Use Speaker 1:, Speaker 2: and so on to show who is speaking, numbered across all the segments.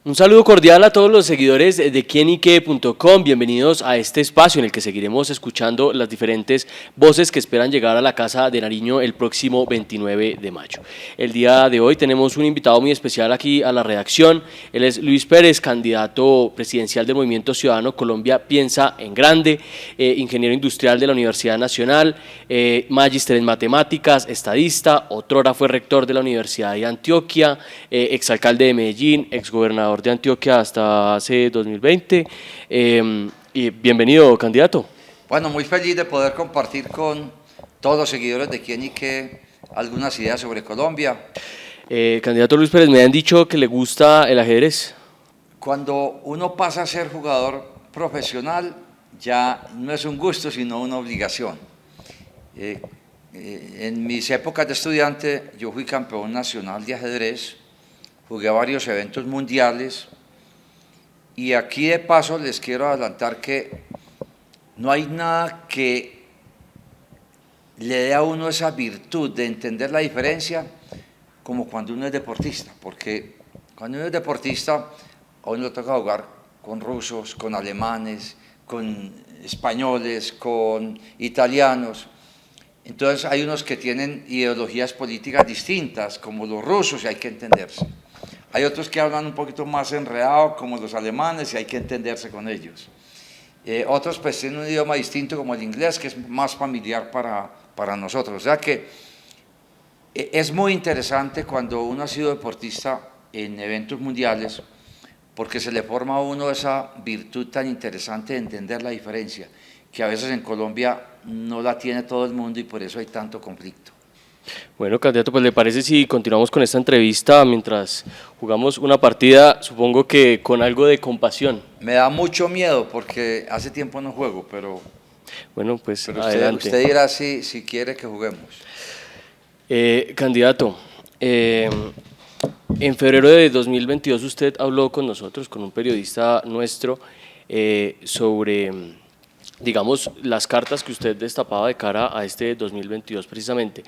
Speaker 1: Un saludo cordial a todos los seguidores de quienique.com. Bienvenidos a este espacio en el que seguiremos escuchando las diferentes voces que esperan llegar a la Casa de Nariño el próximo 29 de mayo. El día de hoy tenemos un invitado muy especial aquí a la redacción. Él es Luis Pérez, candidato presidencial del Movimiento Ciudadano Colombia Piensa en Grande, ingeniero industrial de la Universidad Nacional, magíster en matemáticas, estadista, otrora fue rector de la Universidad de Antioquia, exalcalde de Medellín, exgobernador de Antioquia hasta hace 2020. Y bienvenido, candidato.
Speaker 2: Bueno, muy feliz de poder compartir con todos los seguidores de Quién y Qué algunas ideas sobre Colombia.
Speaker 1: Candidato Luis Pérez, me han dicho que le gusta el ajedrez.
Speaker 2: Cuando uno pasa a ser jugador profesional, ya no es un gusto, sino una obligación. En mis épocas de estudiante, yo fui campeón nacional de ajedrez, jugué a varios eventos mundiales, y aquí de paso les quiero adelantar que no hay nada que le dé a uno esa virtud de entender la diferencia como cuando uno es deportista, porque cuando uno es deportista, a uno le toca jugar con rusos, con alemanes, con españoles, con italianos. Entonces hay unos que tienen ideologías políticas distintas, como los rusos, y hay que entenderse. Hay otros que hablan un poquito más enredado, como los alemanes, y hay que entenderse con ellos. Otros pues tienen un idioma distinto, como el inglés, que es más familiar para nosotros. O sea que es muy interesante cuando uno ha sido deportista en eventos mundiales, porque se le forma a uno esa virtud tan interesante de entender la diferencia, que a veces en Colombia no la tiene todo el mundo y por eso hay tanto conflicto.
Speaker 1: Bueno, candidato, pues ¿le parece si continuamos con esta entrevista mientras jugamos una partida, supongo que con algo de compasión?
Speaker 2: Me da mucho miedo porque hace tiempo no juego, pero
Speaker 1: Bueno, pues
Speaker 2: usted
Speaker 1: adelante.
Speaker 2: dirá si quiere que juguemos.
Speaker 1: Candidato, en febrero de 2022 usted habló con nosotros, con un periodista nuestro, sobre, digamos, las cartas que usted destapaba de cara a este 2022 precisamente.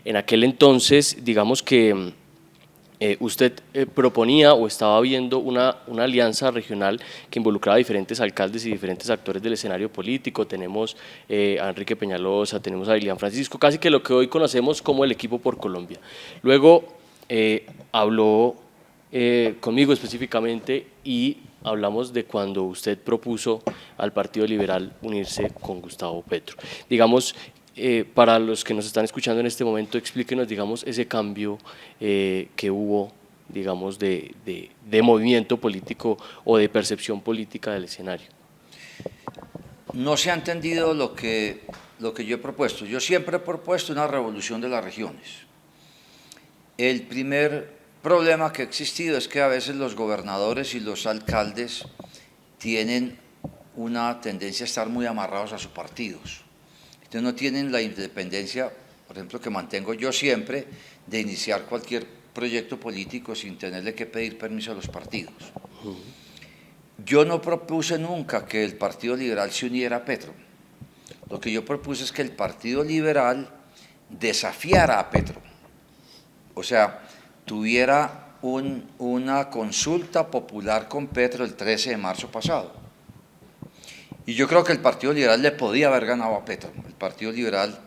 Speaker 1: En aquel entonces, digamos que usted proponía o estaba viendo una alianza regional que involucraba a diferentes alcaldes y diferentes actores del escenario político. Tenemos a Enrique Peñalosa, tenemos a Dilian Francisco, casi que lo que hoy conocemos como el Equipo por Colombia. Luego habló conmigo específicamente y hablamos de cuando usted propuso al Partido Liberal unirse con Gustavo Petro. Digamos, para los que nos están escuchando en este momento, explíquenos, digamos, ese cambio que hubo, digamos, de movimiento político o de percepción política del escenario.
Speaker 2: No se ha entendido lo que yo he propuesto. Yo siempre he propuesto una revolución de las regiones. El primer problema que ha existido es que a veces los gobernadores y los alcaldes tienen una tendencia a estar muy amarrados a sus partidos. Entonces no tienen la independencia, por ejemplo, que mantengo yo siempre, de iniciar cualquier proyecto político sin tenerle que pedir permiso a los partidos. Yo no propuse nunca que el Partido Liberal se uniera a Petro. Lo que yo propuse es que el Partido Liberal desafiara a Petro. O sea, tuviera una consulta popular con Petro el 13 de marzo pasado. Y yo creo que el Partido Liberal le podía haber ganado a Petro. El Partido Liberal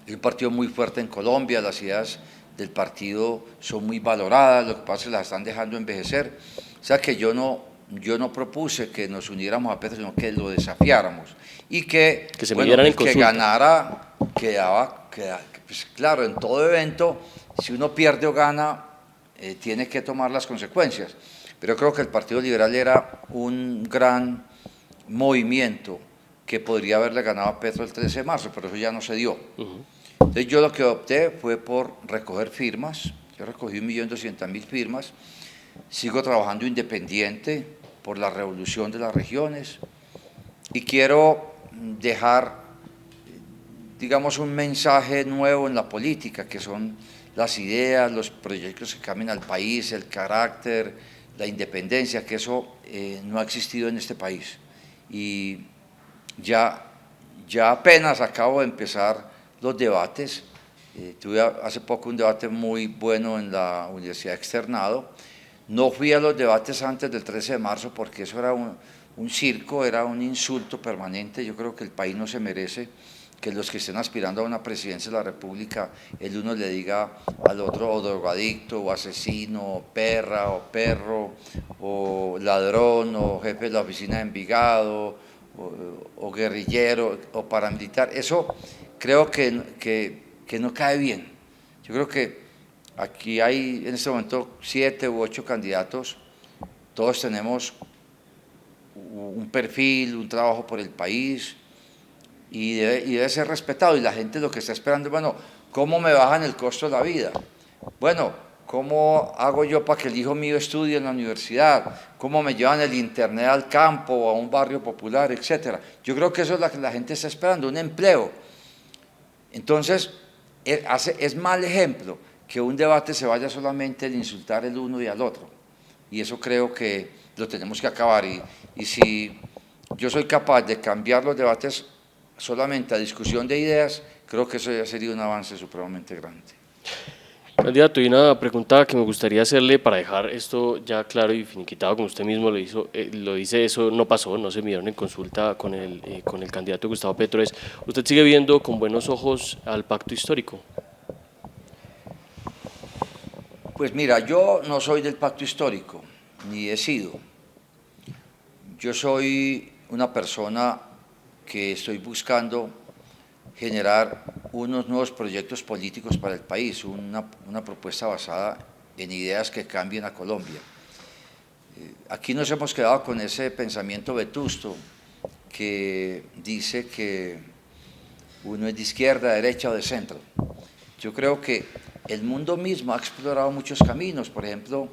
Speaker 2: es un partido muy fuerte en Colombia, las ideas del partido son muy valoradas, lo que pasa es que las están dejando envejecer. O sea que yo no propuse que nos uniéramos a Petro, sino que lo desafiáramos. Y que
Speaker 1: se
Speaker 2: bueno,
Speaker 1: el
Speaker 2: que ganara quedaba, pues claro, en todo evento, si uno pierde o gana, tiene que tomar las consecuencias. Pero yo creo que el Partido Liberal era un gran movimiento que podría haberle ganado a Petro el 13 de marzo, pero eso ya no se dio. Entonces yo lo que opté fue por recoger firmas. Yo recogí 1.200.000 firmas, sigo trabajando independiente por la revolución de las regiones y quiero dejar, digamos, un mensaje nuevo en la política, que son las ideas, los proyectos que cambian al país, el carácter, la independencia, que eso no ha existido en este país. Y ya apenas acabo de empezar los debates. Tuve hace poco un debate muy bueno en la Universidad Externado, No fui a los debates antes del 13 de marzo porque eso era un circo, era un insulto permanente. Yo creo que el país no se merece que los que estén aspirando a una presidencia de la República, el uno le diga al otro o drogadicto, o asesino, o perra, o perro, o ladrón, o jefe de la oficina de Envigado, o guerrillero, o paramilitar. Eso creo que no cae bien. Yo creo que aquí hay en este momento 7 u 8 candidatos, todos tenemos un perfil, un trabajo por el país, y debe ser respetado, y la gente lo que está esperando es, bueno, ¿cómo me bajan el costo de la vida? Bueno, ¿cómo hago yo para que el hijo mío estudie en la universidad? ¿Cómo me llevan el internet al campo o a un barrio popular, etcétera? Yo creo que eso es lo que la gente está esperando, un empleo. Entonces, es mal ejemplo que un debate se vaya solamente a insultar el uno y al otro, y eso creo que lo tenemos que acabar, y si yo soy capaz de cambiar los debates solamente a discusión de ideas, creo que eso ya sería un avance supremamente grande.
Speaker 1: Candidato, y una pregunta que me gustaría hacerle para dejar esto ya claro y finiquitado, como usted mismo lo hizo, lo dice, eso no pasó, no se midieron en consulta con el candidato Gustavo Petro. ¿Usted sigue viendo con buenos ojos al pacto histórico?
Speaker 2: Pues mira, yo no soy del pacto histórico, ni he sido. Yo soy una persona que estoy buscando generar unos nuevos proyectos políticos para el país, una propuesta basada en ideas que cambien a Colombia. Aquí nos hemos quedado con ese pensamiento vetusto que dice que uno es de izquierda, derecha o de centro. Yo creo que el mundo mismo ha explorado muchos caminos. Por ejemplo,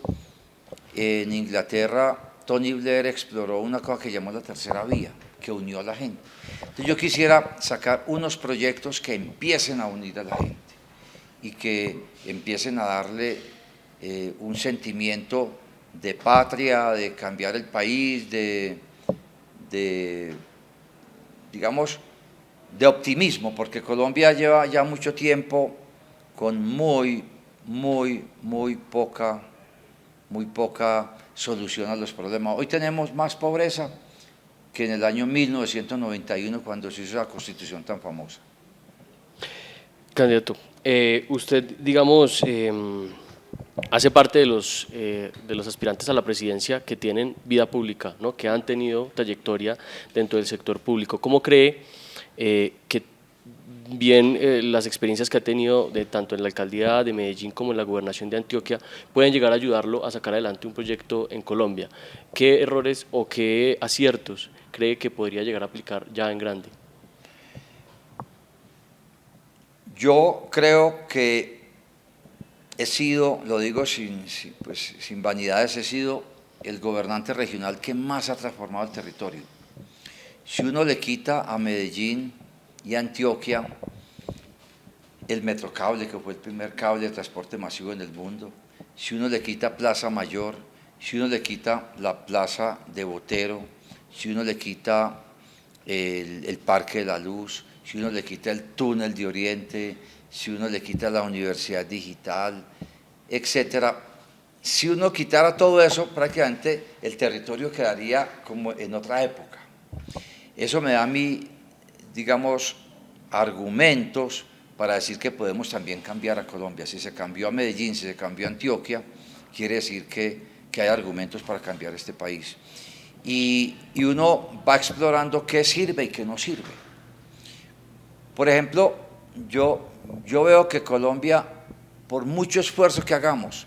Speaker 2: en Inglaterra, Tony Blair exploró una cosa que llamó la tercera vía, que unió a la gente. Entonces yo quisiera sacar unos proyectos que empiecen a unir a la gente y que empiecen a darle un sentimiento de patria, de cambiar el país, digamos, de optimismo, porque Colombia lleva ya mucho tiempo con muy poca solución a los problemas. Hoy tenemos más pobreza que en el año 1991, cuando se hizo la Constitución tan famosa.
Speaker 1: Candidato, usted, digamos, hace parte de los aspirantes a la presidencia que tienen vida pública, ¿no? Que han tenido trayectoria dentro del sector público. ¿Cómo cree que bien las experiencias que ha tenido tanto en la alcaldía de Medellín como en la gobernación de Antioquia pueden llegar a ayudarlo a sacar adelante un proyecto en Colombia? ¿Qué errores o qué aciertos cree que podría llegar a aplicar ya en grande?
Speaker 2: Yo creo que he sido, lo digo sin vanidades, he sido el gobernante regional que más ha transformado el territorio. Si uno le quita a Medellín y a Antioquia el Metrocable, que fue el primer cable de transporte masivo en el mundo, si uno le quita Plaza Mayor, si uno le quita la Plaza de Botero, si uno le quita el Parque de la Luz, si uno le quita el Túnel de Oriente, si uno le quita la Universidad Digital, etcétera. Si uno quitara todo eso, prácticamente el territorio quedaría como en otra época. Eso me da a mí, digamos, argumentos para decir que podemos también cambiar a Colombia. Si se cambió a Medellín, si se cambió a Antioquia, quiere decir que hay argumentos para cambiar este país. Y uno va explorando qué sirve y qué no sirve. Por ejemplo, yo veo que Colombia, por mucho esfuerzo que hagamos,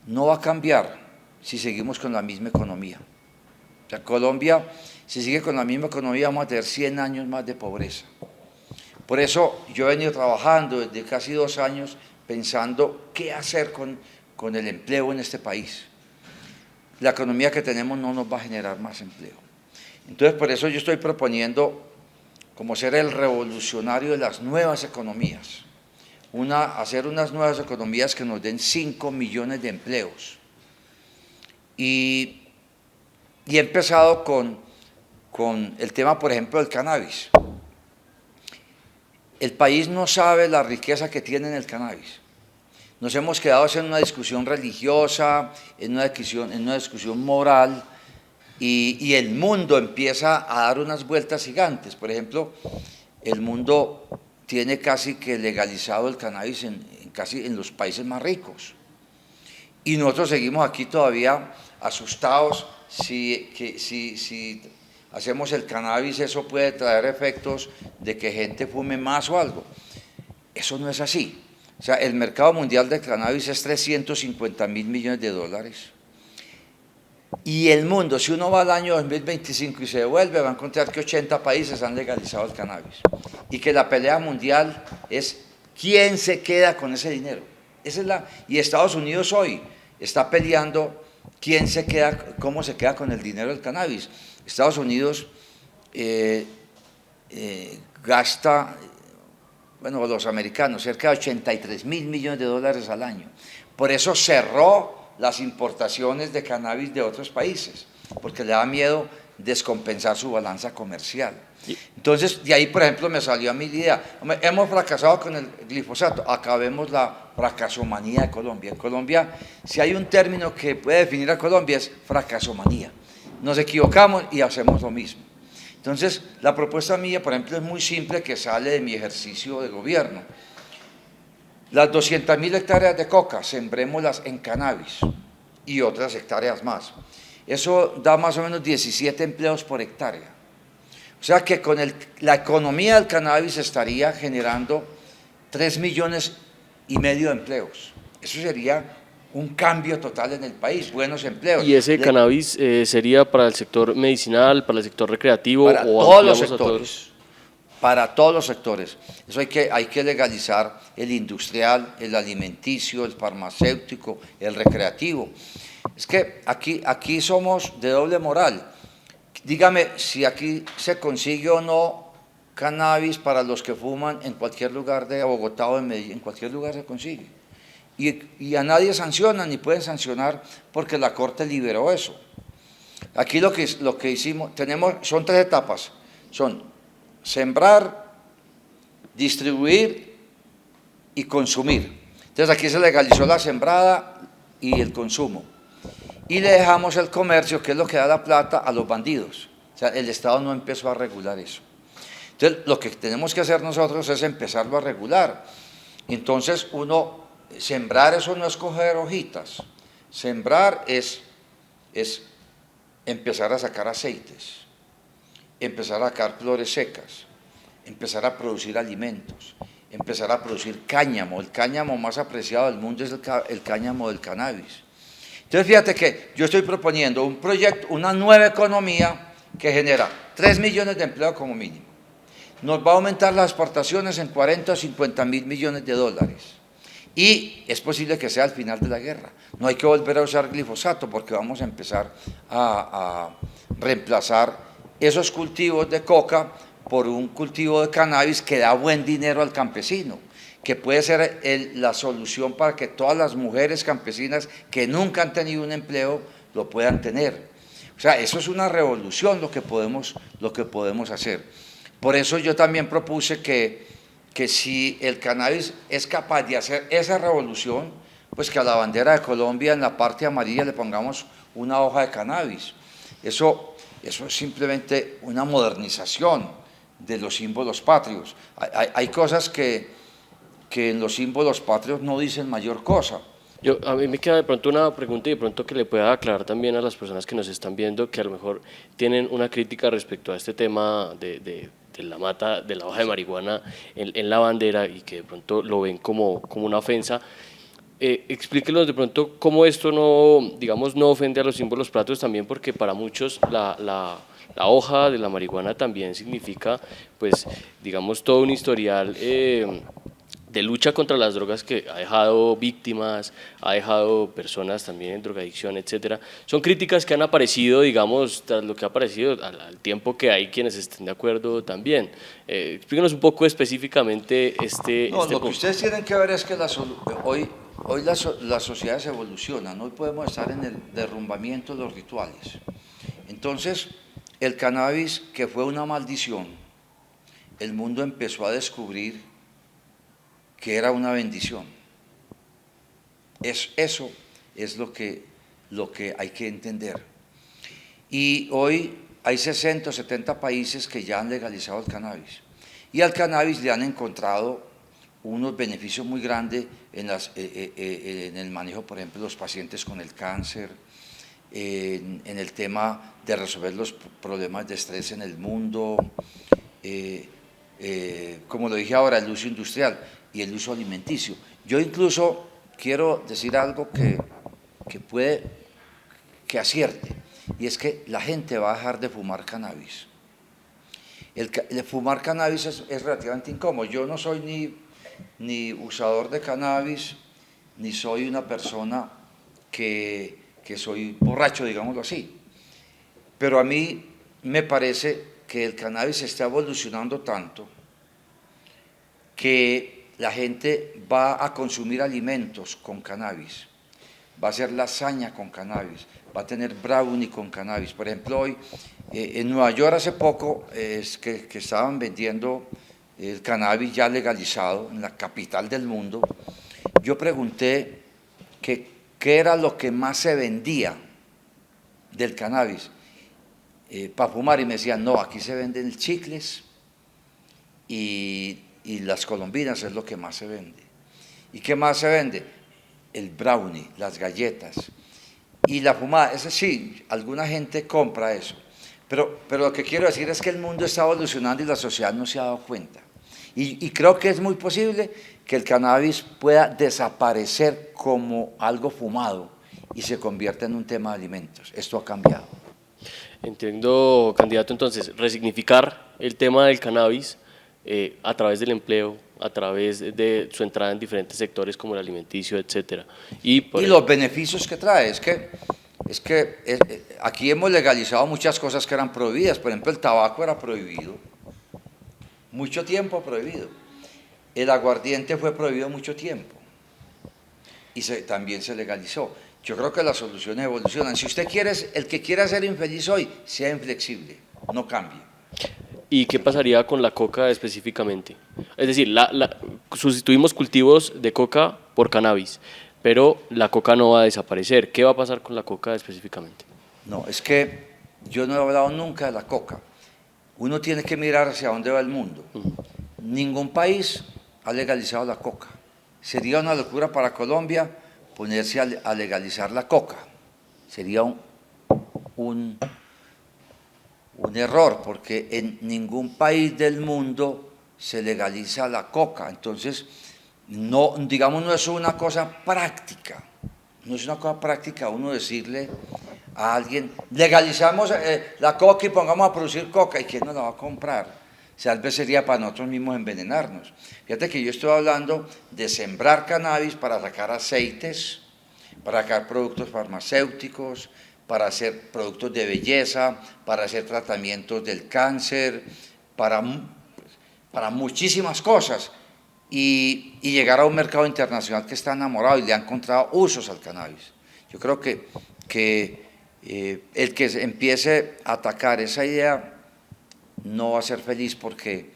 Speaker 2: no va a cambiar si seguimos con la misma economía. O sea, Colombia, si sigue con la misma economía, vamos a tener 100 años más de pobreza. Por eso yo he venido trabajando desde casi 2 años pensando qué hacer con el empleo en este país. La economía que tenemos no nos va a generar más empleo. Entonces, por eso yo estoy proponiendo como ser el revolucionario de las nuevas economías. Hacer unas nuevas economías que nos den 5 millones de empleos. Y he empezado con el tema, por ejemplo, del cannabis. El país no sabe la riqueza que tiene en el cannabis. nos hemos quedado en una discusión religiosa, en una discusión moral, y el mundo empieza a dar unas vueltas gigantes. Por ejemplo, el mundo tiene casi que legalizado el cannabis casi en los países más ricos. Y nosotros seguimos aquí todavía asustados si hacemos el cannabis, eso puede traer efectos de que gente fume más o algo. Eso no es así. O sea, el mercado mundial del cannabis es 350.000 millones de dólares. Y el mundo, si uno va al año 2025 y se devuelve, va a encontrar que 80 países han legalizado el cannabis. Y que la pelea mundial es quién se queda con ese dinero. Y Estados Unidos hoy está peleando cómo se queda con el dinero del cannabis. Estados Unidos gasta, bueno, los americanos, cerca de 83.000 millones de dólares al año. Por eso cerró las importaciones de cannabis de otros países, porque le da miedo descompensar su balanza comercial. Entonces, de ahí, por ejemplo, me salió a mí la idea, hemos fracasado con el glifosato, acabemos la fracasomanía de Colombia. En Colombia, si hay un término que puede definir a Colombia, es fracasomanía. Nos equivocamos y hacemos lo mismo. Entonces, la propuesta mía, por ejemplo, es muy simple, que sale de mi ejercicio de gobierno. Las 200.000 hectáreas de coca, sembrémoslas en cannabis y otras hectáreas más. Eso da más o menos 17 empleos por hectárea. O sea que con la economía del cannabis estaría generando 3,5 millones de empleos. Eso sería un cambio total en el país, buenos empleos.
Speaker 1: ¿Y ese cannabis sería para el sector medicinal, para el sector recreativo?
Speaker 2: Para
Speaker 1: o
Speaker 2: todos los
Speaker 1: ampliamos a
Speaker 2: sectores.
Speaker 1: todos?
Speaker 2: Para todos los sectores. Eso hay que legalizar el industrial, el alimenticio, el farmacéutico, el recreativo. Es que aquí somos de doble moral. Dígame si aquí se consigue o no cannabis para los que fuman en cualquier lugar de Bogotá o de Medellín, en cualquier lugar se consigue. Y a nadie sancionan ni pueden sancionar porque la Corte liberó eso. Aquí lo que hicimos, son 3 etapas, son sembrar, distribuir y consumir. Entonces aquí se legalizó la sembrada y el consumo. Y le dejamos el comercio, que es lo que da la plata, a los bandidos. O sea, el Estado no empezó a regular eso. Entonces, lo que tenemos que hacer nosotros es empezarlo a regular. Entonces, sembrar eso no es coger hojitas. Sembrar es empezar a sacar aceites, empezar a sacar flores secas, empezar a producir alimentos, empezar a producir cáñamo. El cáñamo más apreciado del mundo es el cáñamo del cannabis. Entonces, fíjate que yo estoy proponiendo un proyecto, una nueva economía que genera 3 millones de empleos como mínimo. Nos va a aumentar las exportaciones en 40 o 50.000 millones de dólares. Y es posible que sea al final de la guerra. No hay que volver a usar glifosato porque vamos a empezar a reemplazar esos cultivos de coca por un cultivo de cannabis que da buen dinero al campesino, que puede ser la solución para que todas las mujeres campesinas que nunca han tenido un empleo lo puedan tener. O sea, eso es una revolución lo que podemos hacer. Por eso yo también propuse que si el cannabis es capaz de hacer esa revolución, pues que a la bandera de Colombia en la parte amarilla le pongamos una hoja de cannabis. Eso es simplemente una modernización de los símbolos patrios. Hay cosas que en los símbolos patrios no dicen mayor cosa.
Speaker 1: A mí me queda de pronto una pregunta y de pronto que le pueda aclarar también a las personas que nos están viendo, que a lo mejor tienen una crítica respecto a este tema de la mata, de la hoja de marihuana en la bandera y que de pronto lo ven como una ofensa. Explíquenos de pronto cómo esto no ofende a los símbolos patrios también, porque para muchos la hoja de la marihuana también significa, pues, digamos, todo un historial de lucha contra las drogas que ha dejado víctimas, ha dejado personas también en drogadicción, etcétera. Son críticas que han aparecido, digamos, tras lo que ha aparecido, al tiempo que hay quienes estén de acuerdo también. Explíquenos un poco específicamente
Speaker 2: lo que ustedes tienen que ver es que hoy las sociedades evolucionan, hoy podemos estar en el derrumbamiento de los rituales. Entonces, el cannabis, que fue una maldición, el mundo empezó a descubrir que era una bendición. Eso es lo que hay que entender. Y hoy hay 60 o 70 países que ya han legalizado el cannabis. Y al cannabis le han encontrado unos beneficios muy grandes en el manejo, por ejemplo, de los pacientes con el cáncer, en el tema de resolver los problemas de estrés en el mundo, como lo dije ahora, el uso industrial y el uso alimenticio. Yo incluso quiero decir algo que puede que acierte, y es que la gente va a dejar de fumar cannabis. El fumar cannabis es relativamente incómodo. Yo no soy ni usador de cannabis, ni soy una persona que soy borracho, digámoslo así. Pero a mí me parece que el cannabis está evolucionando tanto que la gente va a consumir alimentos con cannabis, va a hacer lasaña con cannabis, va a tener brownie con cannabis. Por ejemplo, hoy en Nueva York hace poco es que estaban vendiendo el cannabis ya legalizado en la capital del mundo. Yo pregunté qué era lo que más se vendía del cannabis para fumar y me decían, no, aquí se venden chicles y las colombinas es lo que más se vende. ¿Y qué más se vende? El brownie, las galletas y la fumada. Eso sí, alguna gente compra eso. Pero lo que quiero decir es que el mundo está evolucionando y la sociedad no se ha dado cuenta. Y creo que es muy posible que el cannabis pueda desaparecer como algo fumado y se convierta en un tema de alimentos. Esto ha cambiado.
Speaker 1: Entiendo, candidato, entonces, resignificar el tema del cannabis a través del empleo, a través de su entrada en diferentes sectores como el alimenticio, etcétera. Y
Speaker 2: los beneficios que trae, es que aquí hemos legalizado muchas cosas que eran prohibidas. Por ejemplo, el tabaco era prohibido, mucho tiempo prohibido. El aguardiente fue prohibido mucho tiempo y también se legalizó. Yo creo que las soluciones evolucionan. Si usted quiere, el que quiera ser infeliz hoy, sea inflexible, no cambie.
Speaker 1: ¿Y qué pasaría con la coca específicamente? Es decir, sustituimos cultivos de coca por cannabis, pero la coca no va a desaparecer. ¿Qué va a pasar con la coca específicamente?
Speaker 2: No, es que yo no he hablado nunca de la coca. Uno tiene que mirar hacia dónde va el mundo. Ningún país ha legalizado la coca. Sería una locura para Colombia ponerse a legalizar la coca. Sería un error, porque en ningún país del mundo se legaliza la coca. Entonces, no, digamos, no es una cosa práctica. No es una cosa práctica uno decirle a alguien, legalizamos la coca y pongamos a producir coca, ¿y quién nos la va a comprar? Tal vez sería para nosotros mismos envenenarnos. Fíjate que yo estoy hablando de sembrar cannabis para sacar aceites, para sacar productos farmacéuticos, para hacer productos de belleza, para hacer tratamientos del cáncer, para muchísimas cosas. Y llegar a un mercado internacional que está enamorado y le ha encontrado usos al cannabis. Yo creo que el que empiece a atacar esa idea no va a ser feliz, porque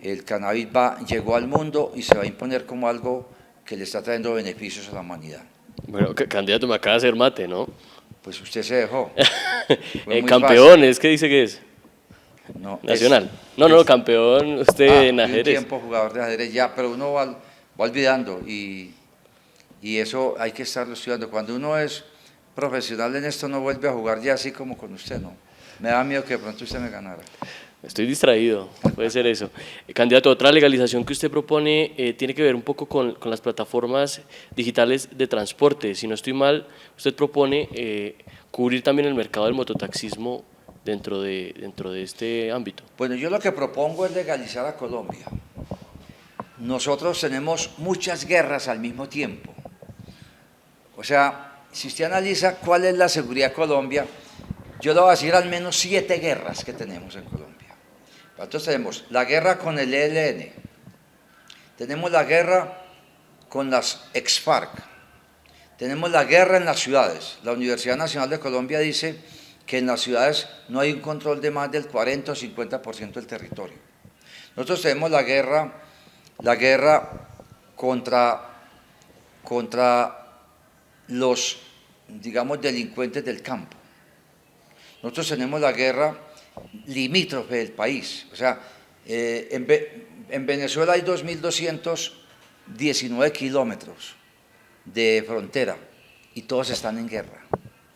Speaker 2: el cannabis llegó al mundo y se va a imponer como algo que le está trayendo beneficios a la humanidad.
Speaker 1: Bueno, candidato, me acaba de hacer mate, ¿no?
Speaker 2: Pues usted se dejó.
Speaker 1: Campeón, ¿es que dice que es?
Speaker 2: No,
Speaker 1: Nacional. No, campeón usted en ajedrez.
Speaker 2: Un tiempo jugador de ajedrez ya, pero uno va olvidando y eso hay que estarlo estudiando. Cuando uno es profesional en esto no vuelve a jugar ya así como con usted, ¿no? Me da miedo que de pronto usted me ganara.
Speaker 1: Estoy distraído, puede ser eso. Candidato, otra legalización que usted propone tiene que ver un poco con las plataformas digitales de transporte. Si no estoy mal, usted propone cubrir también el mercado del mototaxismo dentro de este ámbito.
Speaker 2: Bueno, yo lo que propongo es legalizar a Colombia. Nosotros tenemos muchas guerras al mismo tiempo. O sea, si usted analiza cuál es la seguridad de Colombia, yo le voy a decir al menos 7 guerras que tenemos en Colombia. Entonces tenemos la guerra con el ELN, tenemos la guerra con las ex-FARC, tenemos la guerra en las ciudades. La Universidad Nacional de Colombia dice que en las ciudades no hay un control de más del 40 o 50% del territorio. Nosotros tenemos la guerra contra los, digamos, delincuentes del campo. Nosotros tenemos la guerra limítrofe del país. O sea, en Venezuela hay 2.219 kilómetros de frontera y todos están en guerra.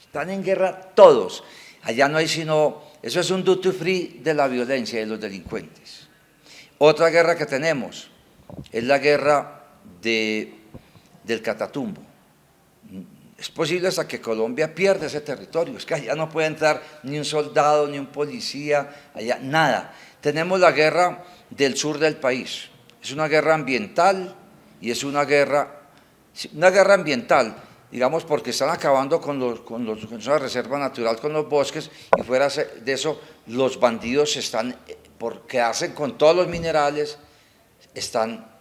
Speaker 2: Están en guerra todos. Allá no hay sino, eso es un duty free de la violencia y de los delincuentes. Otra guerra que tenemos es la guerra del Catatumbo. Es posible hasta que Colombia pierda ese territorio, es que allá no puede entrar ni un soldado, ni un policía, allá nada. Tenemos la guerra del sur del país, es una guerra ambiental y es una guerra ambiental, digamos, porque están acabando con esa reserva natural, con los bosques, y fuera de eso, los bandidos están, porque hacen con todos los minerales, están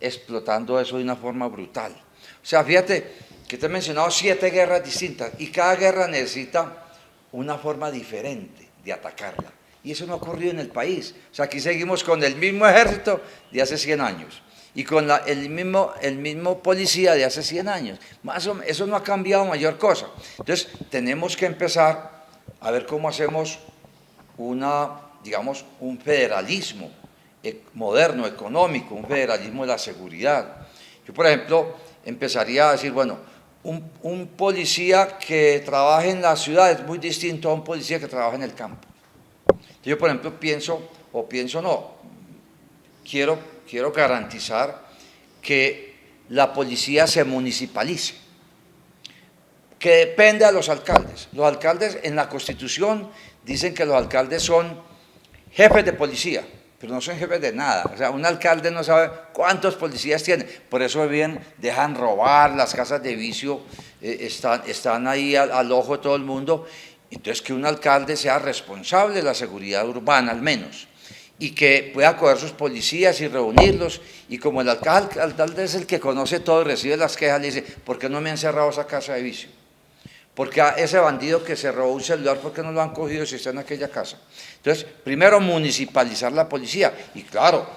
Speaker 2: explotando eso de una forma brutal. O sea, fíjate que te he mencionado 7 guerras distintas y cada guerra necesita una forma diferente de atacarla. Y eso no ha ocurrido en el país. O sea, aquí seguimos con el mismo ejército de hace 100 años y con el mismo policía de hace 100 años. Eso no ha cambiado mayor cosa. Entonces, tenemos que empezar a ver cómo hacemos digamos, un federalismo moderno, económico, un federalismo de la seguridad. Yo, por ejemplo, empezaría a decir, bueno, un policía que trabaja en la ciudad es muy distinto a un policía que trabaja en el campo. Yo, por ejemplo, quiero garantizar que la policía se municipalice, que depende de los alcaldes. Los alcaldes en la Constitución dicen que los alcaldes son jefes de policía, pero no son jefes de nada. O sea, un alcalde no sabe cuántos policías tiene. Por eso bien dejan robar, las casas de vicio están ahí al ojo de todo el mundo. Entonces, que un alcalde sea responsable de la seguridad urbana, al menos, y que pueda coger sus policías y reunirlos. Y como el alcalde es el que conoce todo y recibe las quejas, le dice, ¿por qué no me han cerrado esa casa de vicio? Porque a ese bandido que se robó un celular, ¿por qué no lo han cogido si está en aquella casa? Entonces, primero municipalizar la policía. Y claro,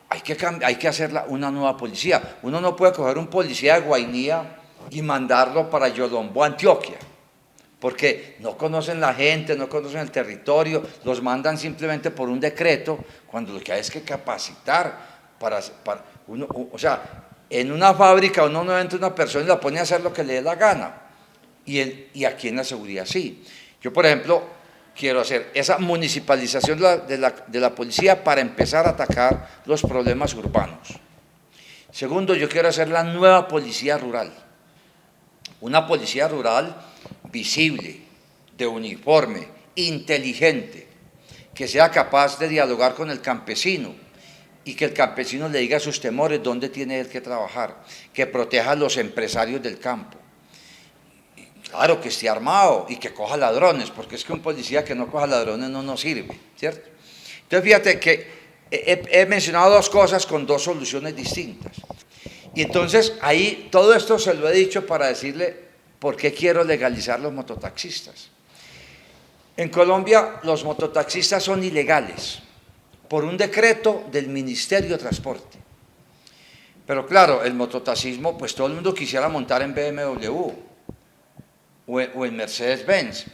Speaker 2: hay que hacer una nueva policía. Uno no puede coger un policía de Guainía y mandarlo para Yolombó, Antioquia, porque no conocen la gente, no conocen el territorio, los mandan simplemente por un decreto, cuando lo que hay es que capacitar para uno. O sea, en una fábrica uno no entra una persona y la pone a hacer lo que le dé la gana. Y aquí en la seguridad sí. Yo, por ejemplo, quiero hacer esa municipalización de la policía para empezar a atacar los problemas urbanos. Segundo, yo quiero hacer la nueva policía rural. Una policía rural visible, de uniforme, inteligente, que sea capaz de dialogar con el campesino y que el campesino le diga sus temores, dónde tiene él que trabajar, que proteja a los empresarios del campo. Claro, que esté armado y que coja ladrones, porque es que un policía que no coja ladrones no nos sirve, ¿cierto? Entonces, fíjate que he mencionado 2 cosas con 2 soluciones distintas. Y entonces, ahí, todo esto se lo he dicho para decirle por qué quiero legalizar los mototaxistas. En Colombia, los mototaxistas son ilegales, por un decreto del Ministerio de Transporte. Pero claro, el mototaxismo, pues todo el mundo quisiera montar en BMW, o en Mercedes-Benz,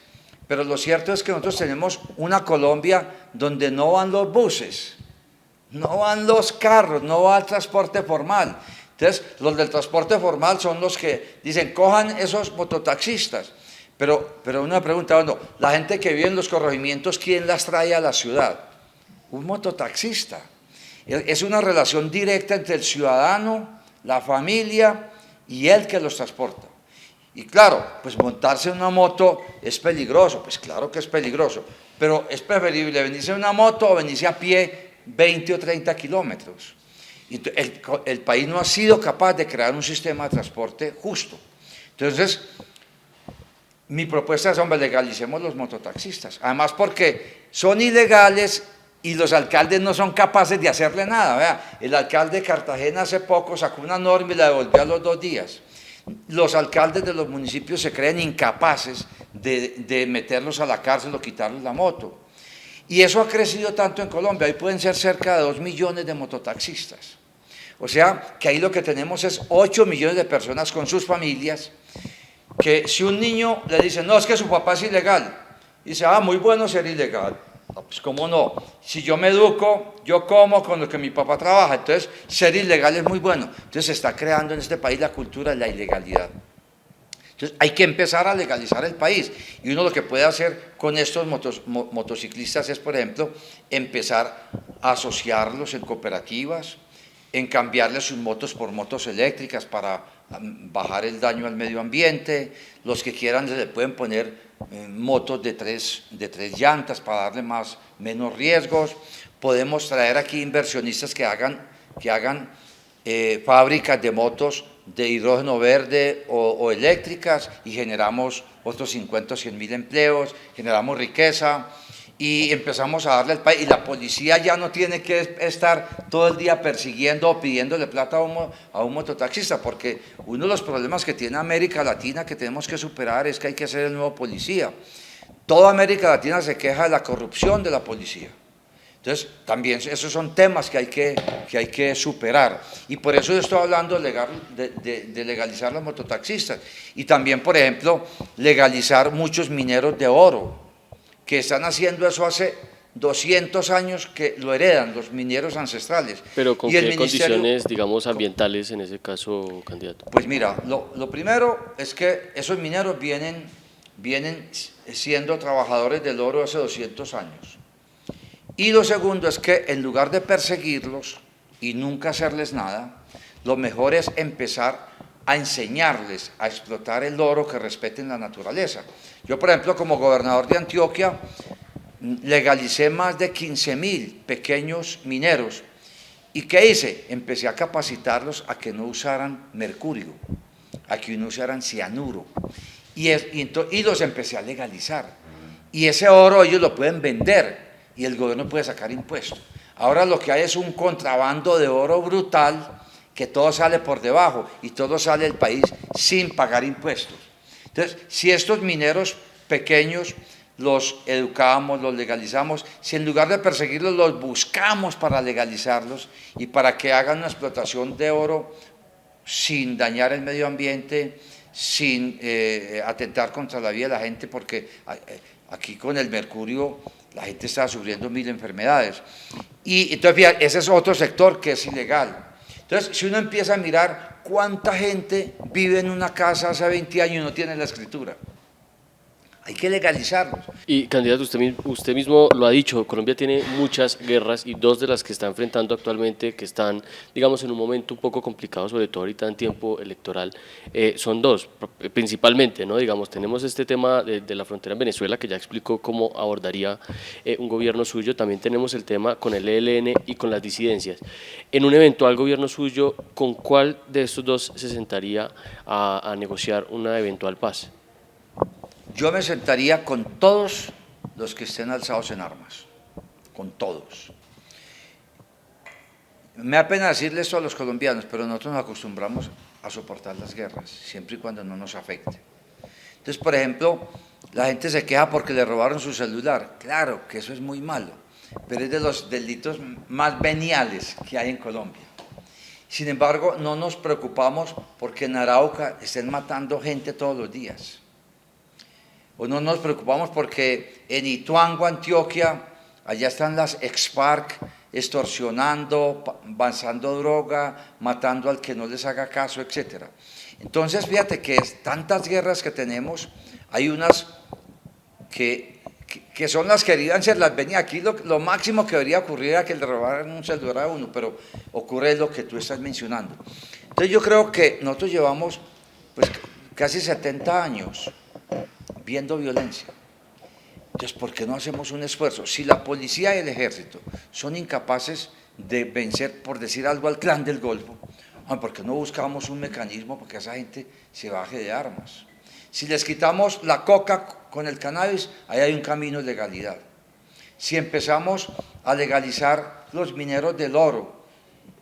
Speaker 2: pero lo cierto es que nosotros tenemos una Colombia donde no van los buses, no van los carros, no va el transporte formal. Entonces, los del transporte formal son los que dicen, cojan esos mototaxistas, pero una pregunta, bueno, la gente que vive en los corregimientos, ¿quién las trae a la ciudad? Un mototaxista. Es una relación directa entre el ciudadano, la familia y el que los transporta. Y claro, pues montarse en una moto es peligroso, pues claro que es peligroso, pero es preferible venirse en una moto o venirse a pie 20 o 30 kilómetros. El país no ha sido capaz de crear un sistema de transporte justo. Entonces, mi propuesta es, hombre, legalicemos los mototaxistas. Además, porque son ilegales y los alcaldes no son capaces de hacerle nada. Vea, el alcalde de Cartagena hace poco sacó una norma y la devolvió a los 2 días. Los alcaldes de los municipios se creen incapaces de meterlos a la cárcel o quitarles la moto. Y eso ha crecido tanto en Colombia, hoy pueden ser cerca de 2 millones de mototaxistas. O sea, que ahí lo que tenemos es 8 millones de personas con sus familias que si un niño le dice, no, es que su papá es ilegal, dice, ah, muy bueno ser ilegal. No, pues cómo no, si yo me educo, yo como con lo que mi papá trabaja, entonces ser ilegal es muy bueno. Entonces se está creando en este país la cultura de la ilegalidad. Entonces hay que empezar a legalizar el país, y uno lo que puede hacer con estos motociclistas es, por ejemplo, empezar a asociarlos en cooperativas, en cambiarles sus motos por motos eléctricas para bajar el daño al medio ambiente. Los que quieran se le pueden poner motos de tres llantas para darle menos riesgos. Podemos traer aquí inversionistas que hagan fábricas de motos de hidrógeno verde o eléctricas, y generamos otros 50 o 100 mil empleos, generamos riqueza y empezamos a darle al país. Y la policía ya no tiene que estar todo el día persiguiendo o pidiéndole plata a un mototaxista, porque uno de los problemas que tiene América Latina que tenemos que superar es que hay que ser el nuevo policía. Toda América Latina se queja de la corrupción de la policía. Entonces, también esos son temas que hay que superar. Y por eso yo estoy hablando de legalizar los mototaxistas. Y también, por ejemplo, legalizar muchos mineros de oro, que están haciendo eso hace 200 años, que lo heredan los mineros ancestrales.
Speaker 1: Pero ¿con qué condiciones, digamos, ambientales en ese caso, candidato?
Speaker 2: Pues mira, lo primero es que esos mineros vienen siendo trabajadores del oro hace 200 años. Y lo segundo es que en lugar de perseguirlos y nunca hacerles nada, lo mejor es empezar a enseñarles a explotar el oro, que respeten la naturaleza. Yo, por ejemplo, como gobernador de Antioquia, legalicé más de 15.000 pequeños mineros. ¿Y qué hice? Empecé a capacitarlos a que no usaran mercurio, a que no usaran cianuro. Y los empecé a legalizar. Y ese oro ellos lo pueden vender, y el gobierno puede sacar impuestos. Ahora lo que hay es un contrabando de oro brutal, que todo sale por debajo y todo sale del país sin pagar impuestos. Entonces, si estos mineros pequeños los educamos, los legalizamos, si en lugar de perseguirlos los buscamos para legalizarlos y para que hagan una explotación de oro sin dañar el medio ambiente, sin atentar contra la vida de la gente, porque aquí con el mercurio la gente está sufriendo 1000 enfermedades. Y entonces, fíjate, ese es otro sector que es ilegal. Entonces, si uno empieza a mirar cuánta gente vive en una casa hace 20 años y no tiene la escritura, hay que legalizarlos.
Speaker 1: Y candidato, usted mismo lo ha dicho, Colombia tiene muchas guerras, y dos de las que está enfrentando actualmente, que están, digamos, en un momento un poco complicado, sobre todo ahorita en tiempo electoral, son dos, principalmente, ¿no? Digamos, tenemos este tema de la frontera en Venezuela, que ya explicó cómo abordaría un gobierno suyo. También tenemos el tema con el ELN y con las disidencias. En un eventual gobierno suyo, ¿con cuál de estos dos se sentaría a negociar una eventual paz?
Speaker 2: Yo me sentaría con todos los que estén alzados en armas, con todos. Me da pena decirle esto a los colombianos, pero nosotros nos acostumbramos a soportar las guerras, siempre y cuando no nos afecte. Entonces, por ejemplo, la gente se queja porque le robaron su celular. Claro que eso es muy malo, pero es de los delitos más veniales que hay en Colombia. Sin embargo, no nos preocupamos porque en Arauca estén matando gente todos los días. O no nos preocupamos porque en Ituango, Antioquia, allá están las ex-FARC extorsionando, avanzando droga, matando al que no les haga caso, etc. Entonces, fíjate que tantas guerras que tenemos, hay unas que son las que deberían ser las venidas. Aquí lo máximo que debería ocurrir era que le robaran un celular a uno, pero ocurre lo que tú estás mencionando. Entonces, yo creo que nosotros llevamos pues casi 70 años viendo violencia. Entonces, ¿por qué no hacemos un esfuerzo? Si la policía y el ejército son incapaces de vencer, por decir algo, al clan del Golfo, ¿por qué no buscamos un mecanismo para que esa gente se baje de armas? Si les quitamos la coca con el cannabis, ahí hay un camino de legalidad. Si empezamos a legalizar los mineros del oro,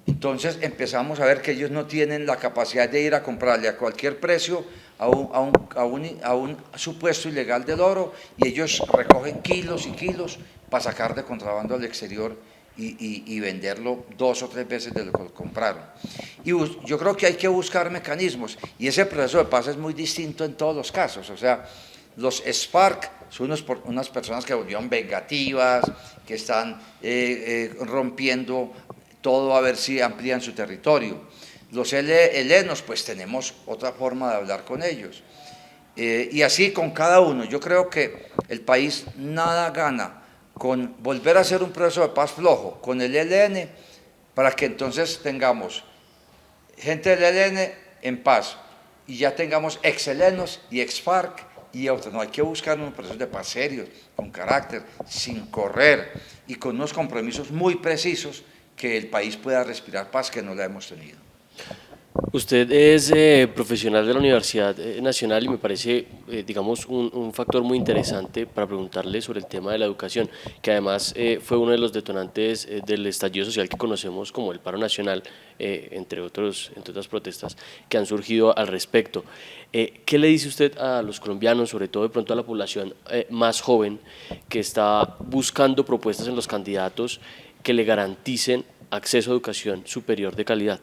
Speaker 2: entonces empezamos a ver que ellos no tienen la capacidad de ir a comprarle a cualquier precio a un supuesto ilegal del oro, y ellos recogen kilos y kilos para sacar de contrabando al exterior y venderlo 2 o 3 veces de lo que lo compraron. Y yo creo que hay que buscar mecanismos, y ese proceso de paz es muy distinto en todos los casos. O sea, los SPARC son unas personas que volvieron vengativas, que están rompiendo todo a ver si amplían su territorio. Los helenos, pues tenemos otra forma de hablar con ellos. Y así con cada uno. Yo creo que el país nada gana con volver a hacer un proceso de paz flojo con el ELN, para que entonces tengamos gente del ELN en paz y ya tengamos ex-helenos y ex-FARC y otros. No, hay que buscar unos procesos de paz serios, con carácter, sin correr y con unos compromisos muy precisos, que el país pueda respirar paz, que no la hemos tenido.
Speaker 1: Usted es profesional de la Universidad Nacional y me parece, digamos, un factor muy interesante para preguntarle sobre el tema de la educación, que además fue uno de los detonantes del estallido social que conocemos como el paro nacional, entre otras protestas que han surgido al respecto. ¿Qué le dice usted a los colombianos, sobre todo de pronto a la población más joven, que está buscando propuestas en los candidatos que le garanticen acceso a educación superior de calidad?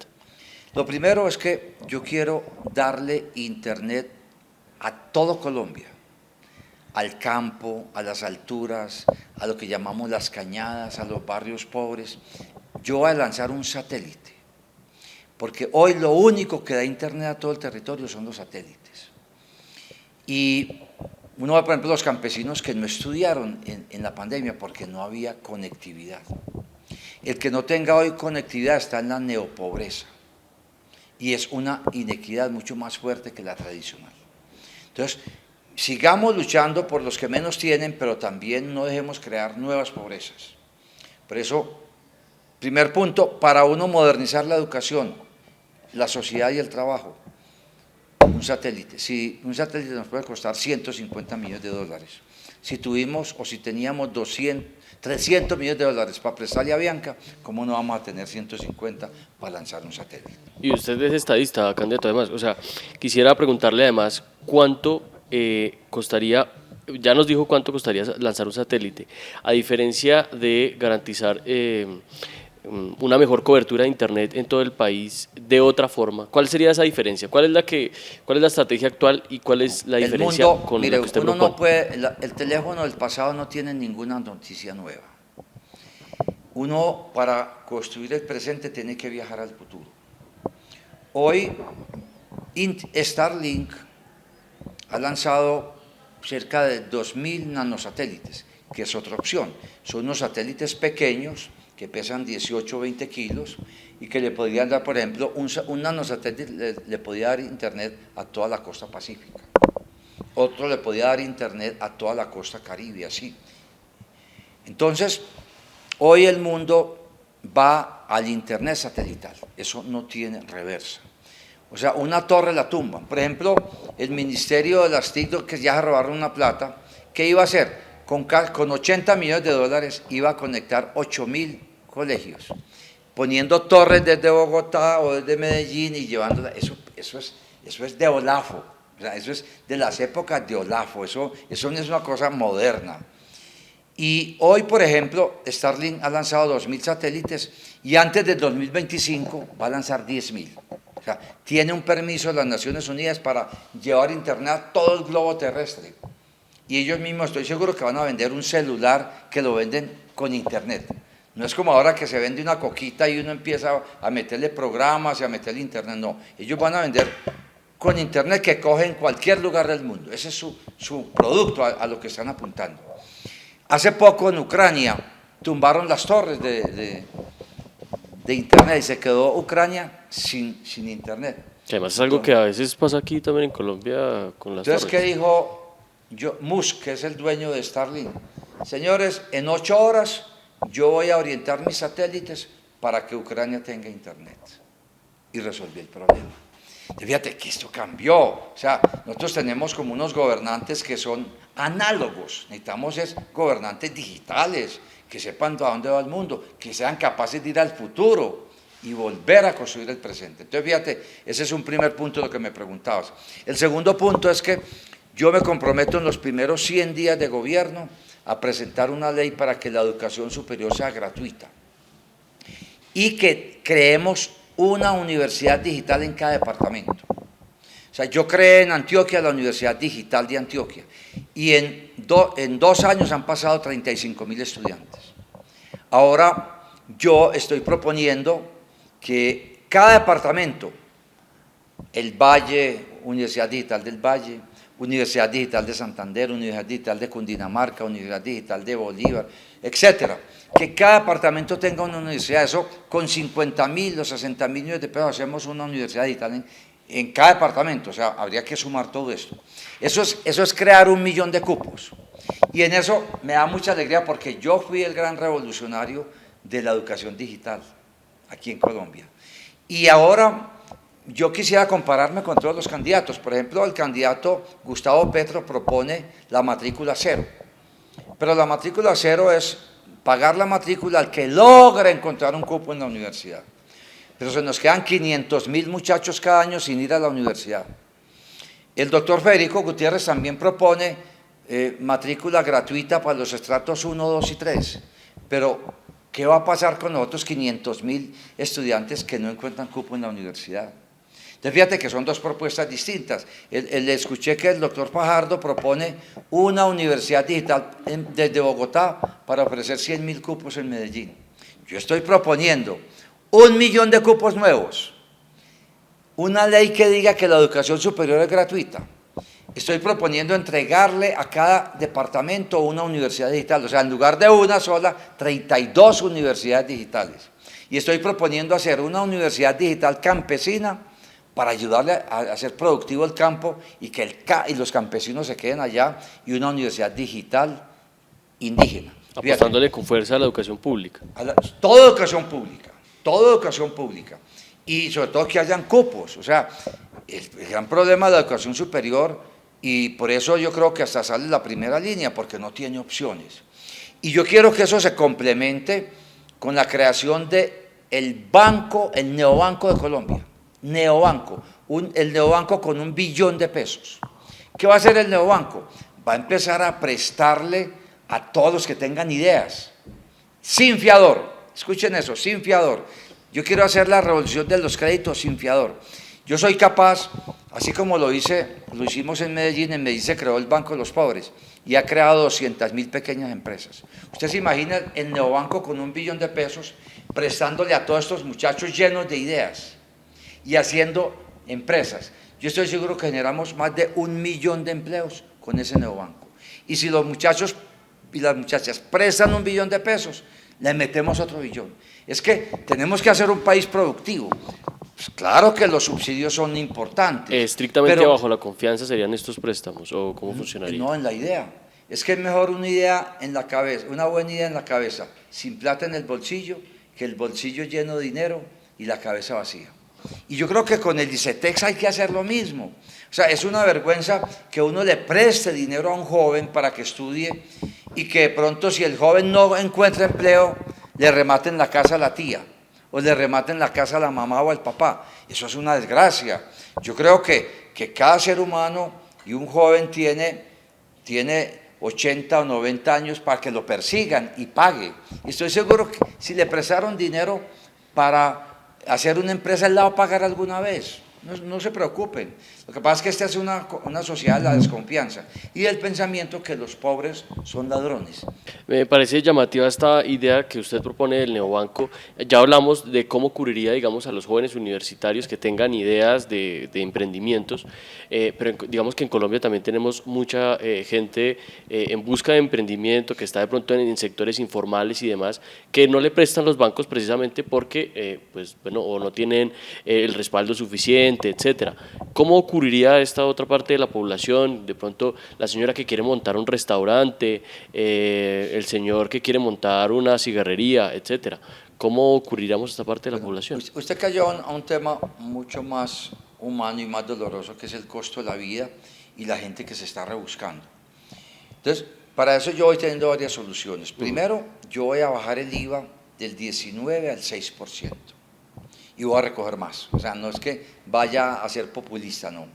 Speaker 2: Lo primero es que yo quiero darle internet a todo Colombia, al campo, a las alturas, a lo que llamamos las cañadas, a los barrios pobres. Yo voy a lanzar un satélite, porque hoy lo único que da internet a todo el territorio son los satélites. Y uno ve, por ejemplo, los campesinos que no estudiaron en la pandemia porque no había conectividad. El que no tenga hoy conectividad está en la neopobreza. Y es una inequidad mucho más fuerte que la tradicional. Entonces, sigamos luchando por los que menos tienen, pero también no dejemos crear nuevas pobrezas. Por eso, primer punto, para uno modernizar la educación, la sociedad y el trabajo, un satélite. Si un satélite nos puede costar 150 millones de dólares. Si tuvimos o si teníamos 300 millones de dólares para prestarle a Bianca, ¿cómo no vamos a tener 150 para lanzar un satélite?
Speaker 1: Y usted es estadista, candidato, además. O sea, quisiera preguntarle además cuánto costaría, ya nos dijo cuánto costaría lanzar un satélite, a diferencia de garantizar una mejor cobertura de internet en todo el país de otra forma. ¿Cuál sería esa diferencia? ¿Cuál es la estrategia actual y cuál es la diferencia con
Speaker 2: mire,
Speaker 1: lo que usted
Speaker 2: uno
Speaker 1: propone?
Speaker 2: no puede, el teléfono del pasado no tiene ninguna noticia nueva. Uno, para construir el presente, tiene que viajar al futuro. Hoy, Starlink ha lanzado cerca de 2.000 nanosatélites, que es otra opción. Son unos satélites pequeños que pesan 18 o 20 kilos y que le podrían dar, por ejemplo, un nanosatélite le podía dar internet a toda la costa pacífica. Otro le podía dar internet a toda la costa caribe, así. Entonces, hoy el mundo va al internet satelital, eso no tiene reversa. O sea, una torre la tumban. Por ejemplo, el Ministerio de las TIC, que ya se robaron una plata, ¿qué iba a hacer? Con 80 millones de dólares iba a conectar 8.000 colegios, poniendo torres desde Bogotá o desde Medellín y llevándola. Eso es de Olafo, o sea, eso es de las épocas de Olafo, eso no es una cosa moderna. Y hoy, por ejemplo, Starlink ha lanzado 2.000 satélites y antes del 2025 va a lanzar 10.000. O sea, tiene un permiso de las Naciones Unidas para llevar internet a todo el globo terrestre. Y ellos mismos, estoy seguro que van a vender un celular que lo venden con internet. No es como ahora que se vende una coquita y uno empieza a meterle programas y a meterle internet. No, ellos van a vender con internet que coge en cualquier lugar del mundo. Ese es su producto, a lo que están apuntando. Hace poco en Ucrania tumbaron las torres de internet y se quedó Ucrania sin internet.
Speaker 1: Que además es algo que a veces pasa aquí también en Colombia con las
Speaker 2: Entonces,
Speaker 1: torres.
Speaker 2: ¿qué dijo Musk, que es el dueño de Starlink? Señores, en 8 horas yo voy a orientar mis satélites para que Ucrania tenga internet. Y resolví el problema. Fíjate que esto cambió. O sea, nosotros tenemos como unos gobernantes que son análogos. Necesitamos gobernantes digitales, que sepan a dónde va el mundo, que sean capaces de ir al futuro y volver a construir el presente. Entonces, fíjate, ese es un primer punto de lo que me preguntabas. El segundo punto es que yo me comprometo en los primeros 100 días de gobierno a presentar una ley para que la educación superior sea gratuita. y que creemos una universidad digital en cada departamento. O sea, yo creé en Antioquia la Universidad Digital de Antioquia y en 2 años han pasado 35.000 estudiantes. Ahora yo estoy proponiendo que cada departamento, el Valle, Universidad Digital del Valle, Universidad Digital de Santander, Universidad Digital de Cundinamarca, Universidad Digital de Bolívar, etcétera, que cada departamento tenga una universidad. Eso con 50.000 o 60.000 millones de pesos hacemos una universidad digital en cada departamento. O sea, habría que sumar todo esto. Eso es crear 1 millón de cupos. Y en eso me da mucha alegría porque yo fui el gran revolucionario de la educación digital aquí en Colombia. Y ahora yo quisiera compararme con todos los candidatos. Por ejemplo, el candidato Gustavo Petro propone la matrícula cero. Pero la matrícula cero es pagar la matrícula al que logra encontrar un cupo en la universidad. Pero se nos quedan 500.000 muchachos cada año sin ir a la universidad. El doctor Federico Gutiérrez también propone matrícula gratuita para los estratos 1, 2 y 3. Pero, ¿qué va a pasar con los otros 500.000 estudiantes que no encuentran cupo en la universidad? Entonces, fíjate que son dos propuestas distintas. Le escuché que el doctor Fajardo propone una universidad digital desde Bogotá para ofrecer 100.000 cupos en Medellín. Yo estoy proponiendo 1 millón de cupos nuevos, una ley que diga que la educación superior es gratuita. Estoy proponiendo entregarle a cada departamento una universidad digital, o sea, en lugar de una sola, 32 universidades digitales. Y estoy proponiendo hacer una universidad digital campesina para ayudarle a hacer productivo el campo y que los campesinos se queden allá, y una universidad digital indígena.
Speaker 1: Apostándole con fuerza a la educación pública.
Speaker 2: Toda educación pública, y sobre todo que hayan cupos. O sea, el gran problema de la educación superior, y por eso yo creo que hasta sale la primera línea, porque no tiene opciones. Y yo quiero que eso se complemente con la creación de el neobanco de Colombia. Neobanco, el neobanco con 1 billón de pesos. ¿Qué va a hacer el neobanco? Va a empezar a prestarle a todos los que tengan ideas, sin fiador. Escuchen eso, sin fiador. Yo quiero hacer la revolución de los créditos sin fiador. Yo soy capaz, así como lo hicimos en Medellín se creó el Banco de los Pobres y ha creado 200.000 pequeñas empresas. Usted se imagina el neobanco con 1 billón de pesos prestándole a todos estos muchachos llenos de ideas y haciendo empresas. Yo estoy seguro que generamos más de 1 millón de empleos con ese neobanco. Y si los muchachos y las muchachas prestan 1 billón de pesos, le metemos otro billón. Es que tenemos que hacer un país productivo. Pues claro que los subsidios son importantes.
Speaker 1: Estrictamente bajo la confianza serían estos préstamos, ¿o cómo funcionaría?
Speaker 2: No, en la idea. Es que es mejor una idea en la cabeza, una buena idea en la cabeza, sin plata en el bolsillo, que el bolsillo lleno de dinero y la cabeza vacía. Y yo creo que con el ICETEX hay que hacer lo mismo. O sea, es una vergüenza que uno le preste dinero a un joven para que estudie y que de pronto, si el joven no encuentra empleo, le rematen la casa a la tía o le rematen la casa a la mamá o al papá. Eso es una desgracia. Yo creo que cada ser humano, y un joven tiene 80 o 90 años para que lo persigan y pague. Y estoy seguro que si le prestaron dinero para hacer una empresa, él la va a pagar alguna vez. No se preocupen. Lo que pasa es que esta es una sociedad de la desconfianza y el pensamiento que los pobres son ladrones.
Speaker 1: Me parece llamativa esta idea que usted propone del neobanco. Ya hablamos de cómo cubriría, digamos, a los jóvenes universitarios que tengan ideas de emprendimientos, pero digamos que en Colombia también tenemos mucha gente en busca de emprendimiento, que está de pronto en sectores informales y demás, que no le prestan los bancos precisamente porque, pues, bueno, o no tienen el respaldo suficiente, etcétera. ¿Cómo cubriría esta otra parte de la población? De pronto la señora que quiere montar un restaurante, el señor que quiere montar una cigarrería, etcétera. ¿Cómo cubriríamos esta parte de la población?
Speaker 2: Usted cayó a un tema mucho más humano y más doloroso, que es el costo de la vida y la gente que se está rebuscando. Entonces, para eso yo voy teniendo varias soluciones. Primero, yo voy a bajar el IVA del 19 al 6%. Y voy a recoger más. O sea, no es que vaya a ser populista, no.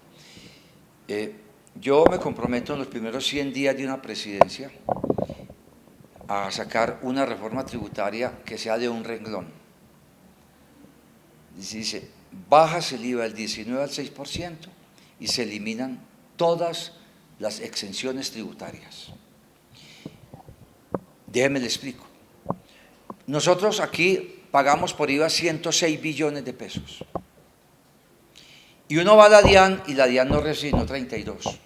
Speaker 2: Yo me comprometo en los primeros 100 días de una presidencia a sacar una reforma tributaria que sea de un renglón. dice, bajas el IVA del 19 al 6% y se eliminan todas las exenciones tributarias. Déjeme le explico. Nosotros aquí pagamos por IVA 106 billones de pesos. Y uno va a la DIAN y la DIAN no recibió 32.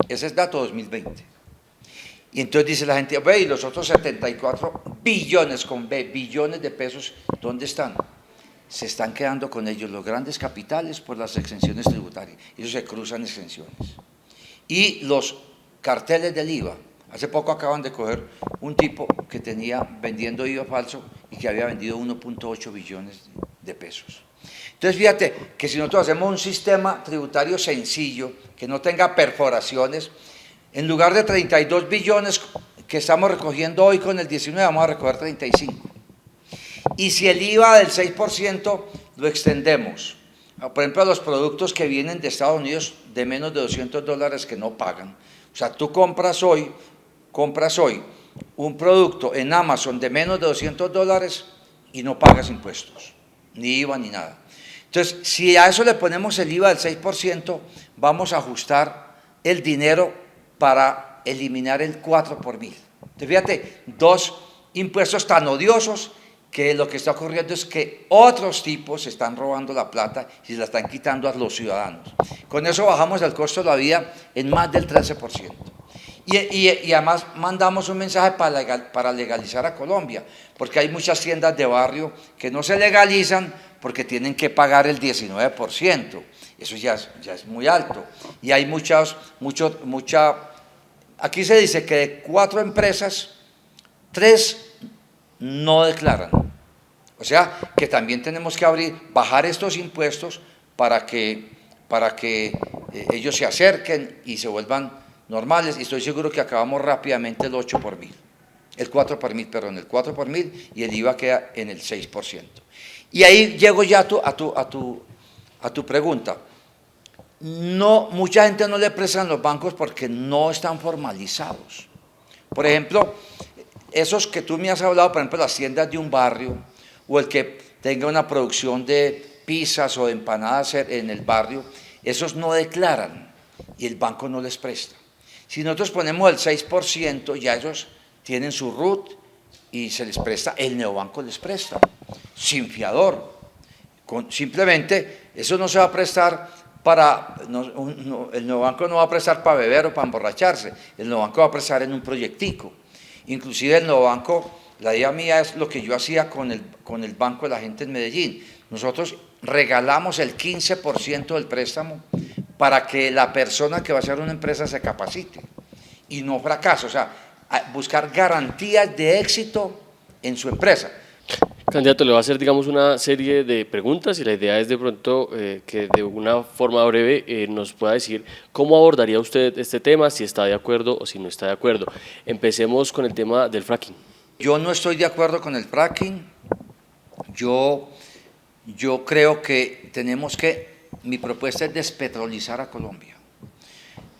Speaker 2: Ese es dato 2020. Y entonces dice la gente, ve, y los otros 74 billones, con B, billones de pesos, ¿dónde están? Se están quedando con ellos los grandes capitales por las exenciones tributarias. Ellos se cruzan exenciones. Y los carteles del IVA. Hace poco acaban de coger un tipo que tenía vendiendo IVA falso y que había vendido 1.8 billones de pesos. Entonces, fíjate que si nosotros hacemos un sistema tributario sencillo, que no tenga perforaciones, en lugar de 32 billones que estamos recogiendo hoy con el 19, vamos a recoger 35. Y si el IVA del 6% lo extendemos, por ejemplo, a los productos que vienen de Estados Unidos de menos de $200 que no pagan. O sea, tú compras hoy un producto en Amazon de menos de $200 y no pagas impuestos, ni IVA ni nada. Entonces, si a eso le ponemos el IVA del 6%, vamos a ajustar el dinero para eliminar el 4 por mil. Entonces, fíjate, dos impuestos tan odiosos que lo que está ocurriendo es que otros tipos se están robando la plata y se la están quitando a los ciudadanos. Con eso bajamos el costo de la vida en más del 13%. Y además mandamos un mensaje para legalizar a Colombia, porque hay muchas tiendas de barrio que no se legalizan porque tienen que pagar el 19%. Eso ya es muy alto. Y hay aquí se dice que de 4 empresas, 3 no declaran. O sea, que también tenemos que bajar estos impuestos para que ellos se acerquen y se vuelvan normales. Y estoy seguro que acabamos rápidamente el 8 por mil. El 4 por mil, perdón, el 4 por mil y el IVA queda en el 6%. Y ahí llego ya a tu pregunta. No, mucha gente no le presta a los bancos porque no están formalizados. Por ejemplo, esos que tú me has hablado, por ejemplo, las tiendas de un barrio, o el que tenga una producción de pizzas o de empanadas en el barrio, esos no declaran y el banco no les presta. Si nosotros ponemos el 6%, ya ellos tienen su RUT y se les presta, el neobanco les presta, sin fiador. Simplemente, eso no se va a prestar el neobanco no va a prestar para beber o para emborracharse, el neobanco va a prestar en un proyectico. Inclusive el neobanco, la idea mía es lo que yo hacía con el banco de la gente en Medellín. Nosotros regalamos el 15% del préstamo para que la persona que va a hacer una empresa se capacite y no fracase, o sea, buscar garantías de éxito en su empresa.
Speaker 1: Candidato, le voy a hacer, digamos, una serie de preguntas y la idea es de pronto que de una forma breve nos pueda decir cómo abordaría usted este tema, si está de acuerdo o si no está de acuerdo. Empecemos con el tema del fracking.
Speaker 2: Yo no estoy de acuerdo con el fracking. Yo creo que mi propuesta es despetrolizar a Colombia.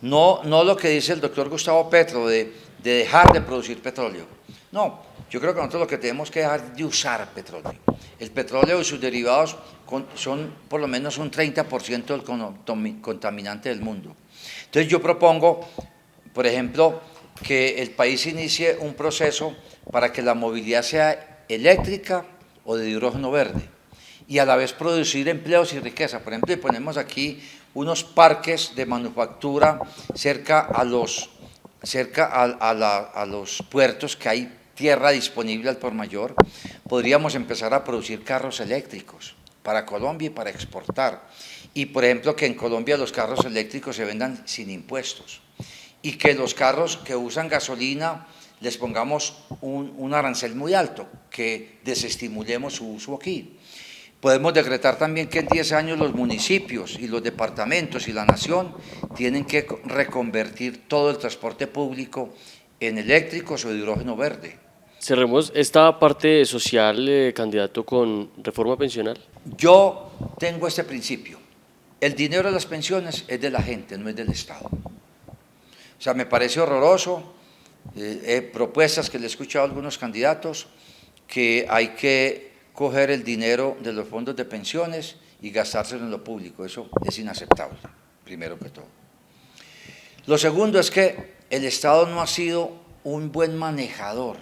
Speaker 2: No lo que dice el doctor Gustavo Petro de dejar de producir petróleo. No, yo creo que nosotros lo que tenemos que dejar de usar petróleo. El petróleo y sus derivados son por lo menos un 30% del contaminante del mundo. Entonces yo propongo, por ejemplo, que el país inicie un proceso para que la movilidad sea eléctrica o de hidrógeno verde y a la vez producir empleos y riqueza. Por ejemplo, ponemos aquí unos parques de manufactura cerca a los puertos que hay tierra disponible al por mayor. Podríamos empezar a producir carros eléctricos para Colombia y para exportar. Y, por ejemplo, que en Colombia los carros eléctricos se vendan sin impuestos y que los carros que usan gasolina les pongamos un arancel muy alto, que desestimulemos su uso aquí. Podemos decretar también que en 10 años los municipios y los departamentos y la nación tienen que reconvertir todo el transporte público en eléctricos o de hidrógeno verde.
Speaker 1: Cerremos esta parte social, candidato, con reforma pensional.
Speaker 2: Yo tengo este principio. El dinero de las pensiones es de la gente, no es del Estado. O sea, me parece horroroso. Propuestas que le he escuchado a algunos candidatos, que hay que coger el dinero de los fondos de pensiones y gastárselo en lo público. Eso es inaceptable, primero que todo. Lo segundo es que el Estado no ha sido un buen manejador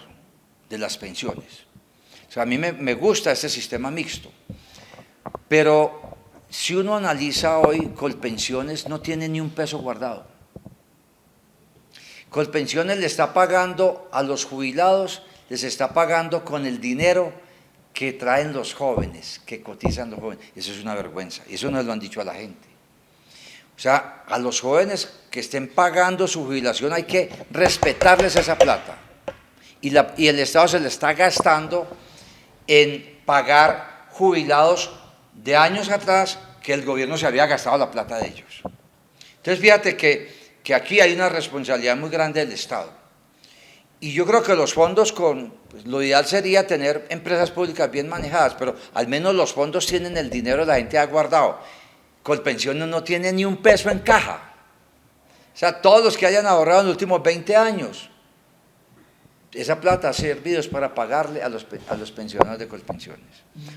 Speaker 2: de las pensiones. O sea, a mí me gusta este sistema mixto, pero si uno analiza hoy, Colpensiones no tiene ni un peso guardado. Colpensiones le está pagando a los jubilados, les está pagando con el dinero que traen los jóvenes, que cotizan los jóvenes. Eso es una vergüenza, y eso nos lo han dicho a la gente. O sea, a los jóvenes que estén pagando su jubilación hay que respetarles esa plata. Y el Estado se le está gastando en pagar jubilados de años atrás que el gobierno se había gastado la plata de ellos. Entonces, fíjate que aquí hay una responsabilidad muy grande del Estado. Y yo creo que los fondos, pues, lo ideal sería tener empresas públicas bien manejadas, pero al menos los fondos tienen el dinero, la gente ha guardado. Colpensiones no tiene ni un peso en caja. O sea, todos los que hayan ahorrado en los últimos 20 años, esa plata ha servido para pagarle a los pensionados de Colpensiones.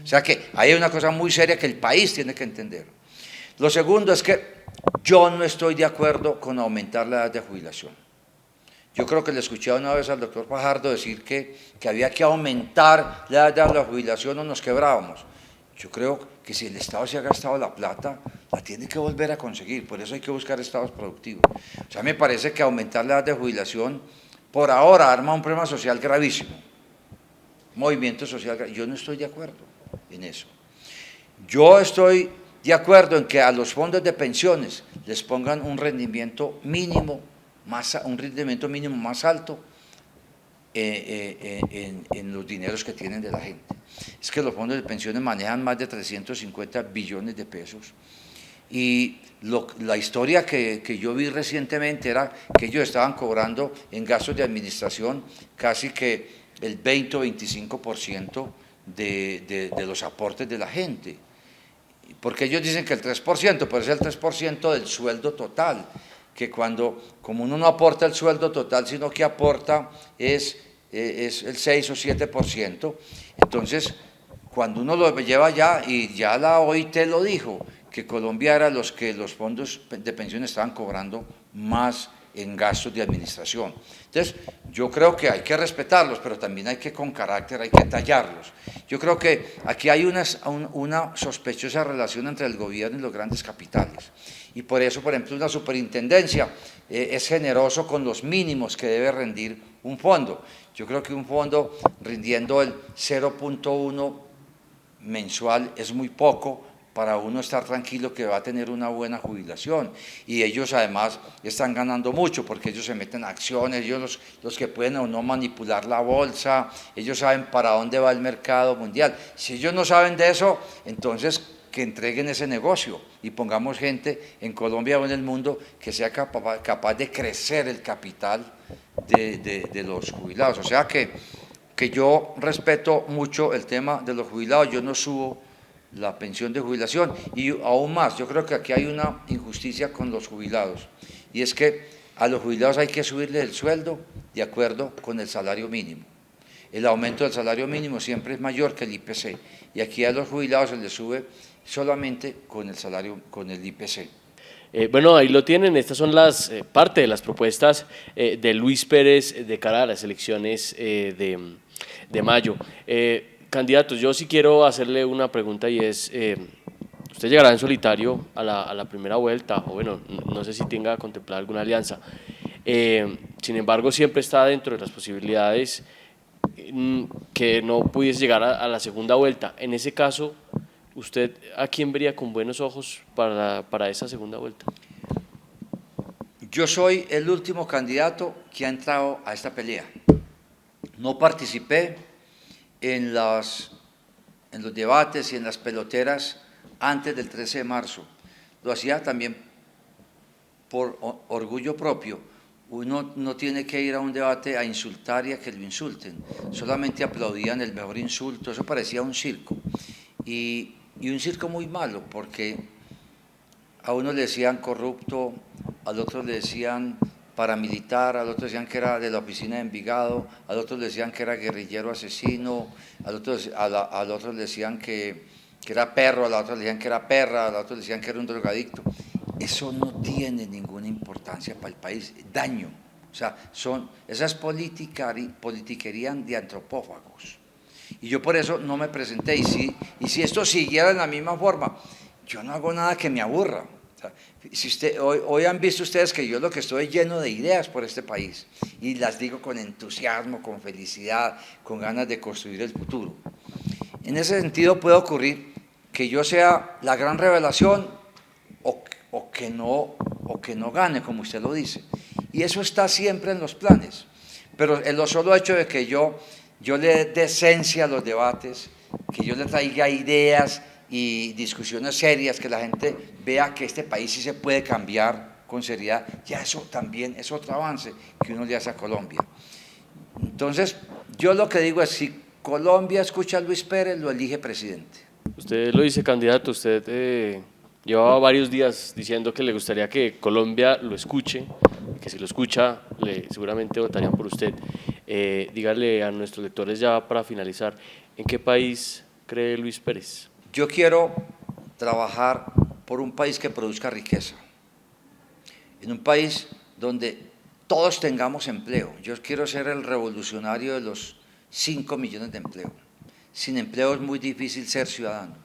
Speaker 2: O sea que hay una cosa muy seria que el país tiene que entender. Lo segundo es que yo no estoy de acuerdo con aumentar la edad de jubilación. Yo creo que le escuché una vez al doctor Fajardo decir que había que aumentar la edad de la jubilación o nos quebrábamos. Yo creo que si el Estado se ha gastado la plata, la tiene que volver a conseguir, por eso hay que buscar estados productivos. O sea, me parece que aumentar la edad de jubilación, por ahora, arma un problema social gravísimo. Movimiento social, yo no estoy de acuerdo en eso. Yo estoy de acuerdo en que a los fondos de pensiones les pongan un rendimiento mínimo más alto en los dineros que tienen de la gente. Es que los fondos de pensiones manejan más de 350 billones de pesos y la historia que yo vi recientemente era que ellos estaban cobrando en gastos de administración casi que el 20 o 25% de los aportes de la gente. Porque ellos dicen que el 3%, pero es el 3% del sueldo total, que como uno no aporta el sueldo total, sino que aporta es el 6 o 7%, entonces cuando uno lo lleva allá, y ya la OIT lo dijo, que Colombia era los que los fondos de pensiones estaban cobrando más en gastos de administración. Entonces, yo creo que hay que respetarlos, pero también hay que, con carácter, hay que tallarlos. Yo creo que aquí hay una sospechosa relación entre el gobierno y los grandes capitales. Y por eso, por ejemplo, una superintendencia es generoso con los mínimos que debe rendir un fondo. Yo creo que un fondo rindiendo el 0.1 mensual es muy poco para uno estar tranquilo que va a tener una buena jubilación, y ellos además están ganando mucho porque ellos se meten a acciones, ellos los que pueden o no manipular la bolsa, ellos saben para dónde va el mercado mundial. Si ellos no saben de eso, entonces que entreguen ese negocio y pongamos gente en Colombia o en el mundo que sea capaz de crecer el capital de los jubilados. O sea que yo respeto mucho el tema de los jubilados, yo no subo la pensión de jubilación, y aún más, yo creo que aquí hay una injusticia con los jubilados, y es que a los jubilados hay que subirle el sueldo de acuerdo con el salario mínimo. El aumento del salario mínimo siempre es mayor que el IPC, y aquí a los jubilados se les sube solamente con el salario, con el IPC.
Speaker 1: Bueno, ahí lo tienen, estas son parte de las propuestas de Luis Pérez de cara a las elecciones de mayo. Candidatos, yo sí quiero hacerle una pregunta, y es, usted llegará en solitario a la primera vuelta, o bueno, no sé si tenga contemplada alguna alianza. Sin embargo, siempre está dentro de las posibilidades que no pudiese llegar a la segunda vuelta. En ese caso, ¿usted a quién vería con buenos ojos para esa segunda vuelta?
Speaker 2: Yo soy el último candidato que ha entrado a esta pelea. No participé en los debates y en las peloteras antes del 13 de marzo. Lo hacía también por orgullo propio. Uno no tiene que ir a un debate a insultar y a que lo insulten. Solamente aplaudían el mejor insulto, eso parecía un circo. Y un circo muy malo, porque a uno le decían corrupto, al otro le decían paramilitar, al otro decían que era de la oficina de Envigado, al otro le decían que era guerrillero asesino, al otro le decían que era perro, al otro le decían que era perra, al otro le decían que era un drogadicto. Eso no tiene ninguna importancia para el país, daño. O sea, esas politiquerían de antropófagos. Y yo por eso no me presenté. Y si esto siguiera en la misma forma, yo no hago nada que me aburra. O sea, hoy han visto ustedes que yo lo que estoy lleno de ideas por este país. Y las digo con entusiasmo, con felicidad, con ganas de construir el futuro. En ese sentido puede ocurrir que yo sea la gran revelación o que no gane, como usted lo dice. Y eso está siempre en los planes. Pero el solo hecho de que yo le dé esencia a los debates, que yo le traiga ideas y discusiones serias, que la gente vea que este país sí se puede cambiar con seriedad, ya eso también es otro avance que uno le hace a Colombia. Entonces, yo lo que digo es, si Colombia escucha a Luis Pérez, lo elige presidente.
Speaker 1: Usted lo dice, candidato, usted llevaba varios días diciendo que le gustaría que Colombia lo escuche, que si lo escucha seguramente votarían por usted. Dígale a nuestros lectores ya para finalizar, ¿en qué país cree Luis Pérez?
Speaker 2: Yo quiero trabajar por un país que produzca riqueza, en un país donde todos tengamos empleo. Yo quiero ser el revolucionario de los 5 millones de empleo. Sin empleo es muy difícil ser ciudadano.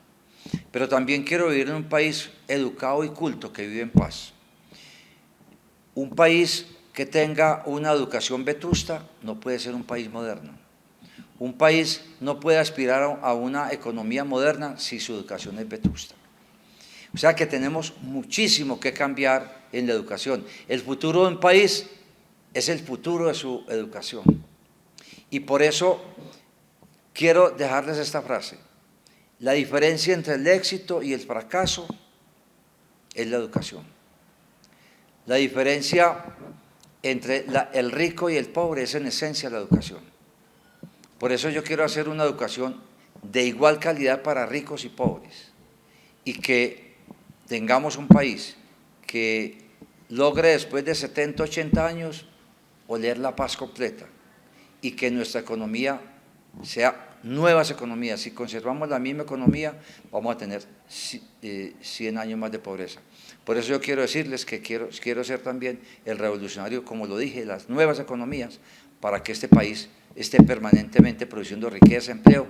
Speaker 2: Pero también quiero vivir en un país educado y culto que vive en paz. Un país que tenga una educación vetusta no puede ser un país moderno. Un país no puede aspirar a una economía moderna si su educación es vetusta. O sea que tenemos muchísimo que cambiar en la educación. El futuro de un país es el futuro de su educación. Y por eso quiero dejarles esta frase. La diferencia entre el éxito y el fracaso es la educación. La diferencia entre el rico y el pobre es en esencia la educación. Por eso yo quiero hacer una educación de igual calidad para ricos y pobres y que tengamos un país que logre después de 70, 80 años oler la paz completa y que nuestra economía sea nuevas economías. Si conservamos la misma economía, vamos a tener 100 años más de pobreza. Por eso yo quiero decirles que quiero ser también el revolucionario, como lo dije, las nuevas economías, para que este país esté permanentemente produciendo riqueza, empleo,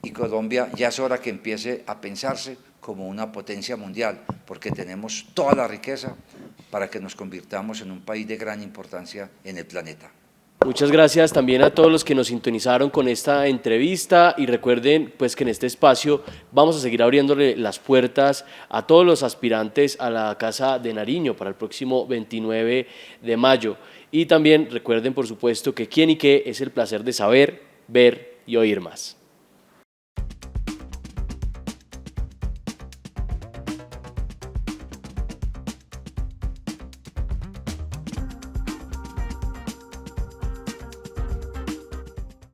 Speaker 2: y Colombia ya es hora que empiece a pensarse como una potencia mundial, porque tenemos toda la riqueza para que nos convirtamos en un país de gran importancia en el planeta.
Speaker 1: Muchas gracias también a todos los que nos sintonizaron con esta entrevista y recuerden pues que en este espacio vamos a seguir abriéndole las puertas a todos los aspirantes a la Casa de Nariño para el próximo 29 de mayo. Y también recuerden por supuesto que quién y qué es el placer de saber, ver y oír más.